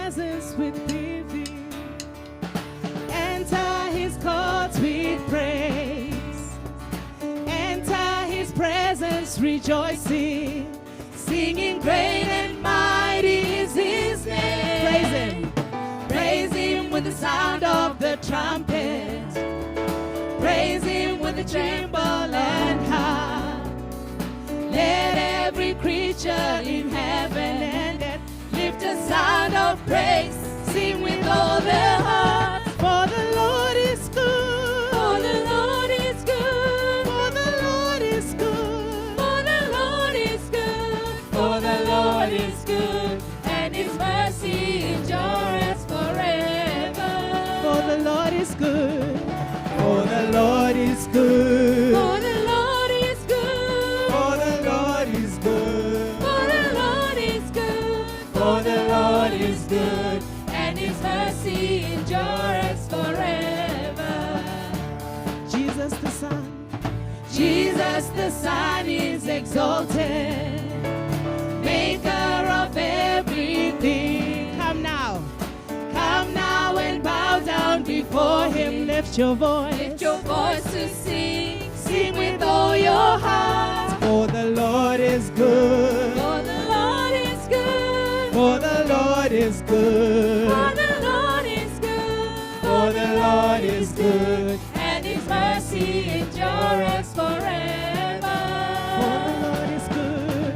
presence with giving. Enter his courts with praise. Enter his presence rejoicing. Singing great and mighty is his name. Praise him. Praise him with the sound of the trumpet. Praise him with the timbrel and harp. Let every creature in heaven and earth lift a sound of praise. Sing with all their hearts. For the Lord is good. For the Lord is good. For the Lord is good. For the Lord is good. For the Lord is good. And his mercy endures forever. For the Lord is good. For the Lord is good. For the Lord is good. For the Lord is good. For the Lord is good. For the Lord is good. And his mercy endures forever. Jesus the Son. Jesus the Son is exalted. Maker of everything. Come now. Come now and bow down before him. Lift your voice. Lift your voice to sing. Sing with all your heart. For the Lord is good. For the Lord is good. For the Lord is good. For the Lord is good. For the Lord is good. And his mercy endures forever. For the Lord is good.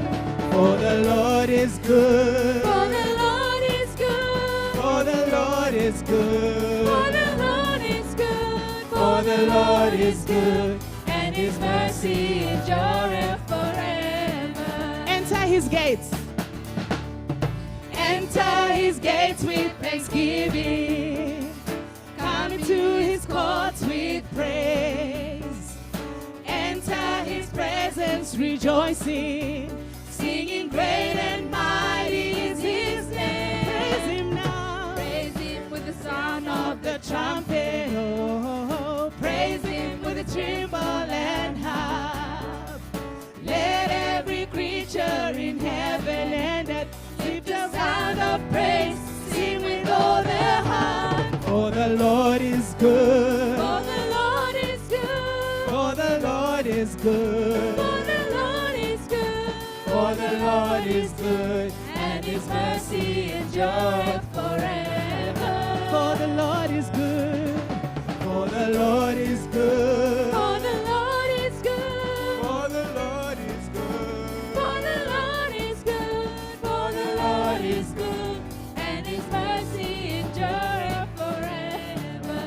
For the Lord is good. For the Lord is good. For the Lord is good. For the Lord is good. For the Lord is good. And his mercy endureth forever. Enter his gates. Enter his gates with thanksgiving. Come into his courts with praise. Enter his presence rejoicing. Singing great and mighty is his name. Praise him now. Praise him with the sound of the trumpet. Oh, praise him with the timbrel and harp. Let every creature in heaven and earth lift a sound of praise. Sing with all their heart. For the Lord is good. For the Lord is good. For the Lord is good. For the Lord is good. For the Lord is good. And his mercy endureth forever. For the Lord is good. For the Lord is good. For the Lord is good. For the Lord is good. For the Lord is good. For the Lord is good. And his mercy endureth forever.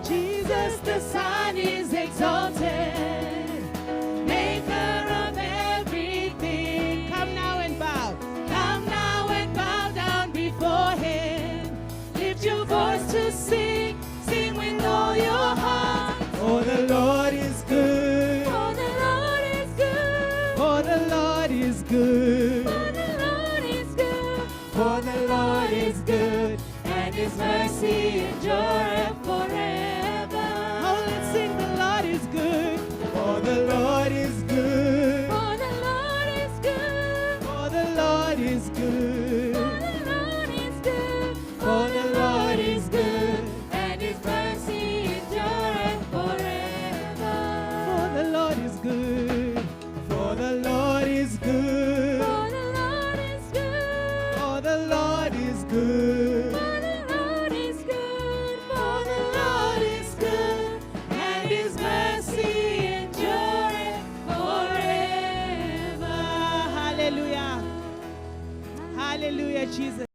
Jesus the Son is exalted. Maker of everything. Come now and bow. Come now and bow down before him. Lift your voice to sing. Sing with all your heart. For the Lord is good. For the Lord is good. For the Lord is good. For the Lord is good. For the Lord is good. And his mercy endureth forever. Oh, let's sing the Lord is good. For the Lord is good. For the Lord is good. For the Lord is good. For the Lord is good. For the Lord is good. And his mercy endureth forever. For the Lord is good. For the Lord is good. For the Lord is good. For the Lord is good. For the Lord is good. For the Lord is good. And his mercy endureth forever. Hallelujah. Hallelujah, Jesus.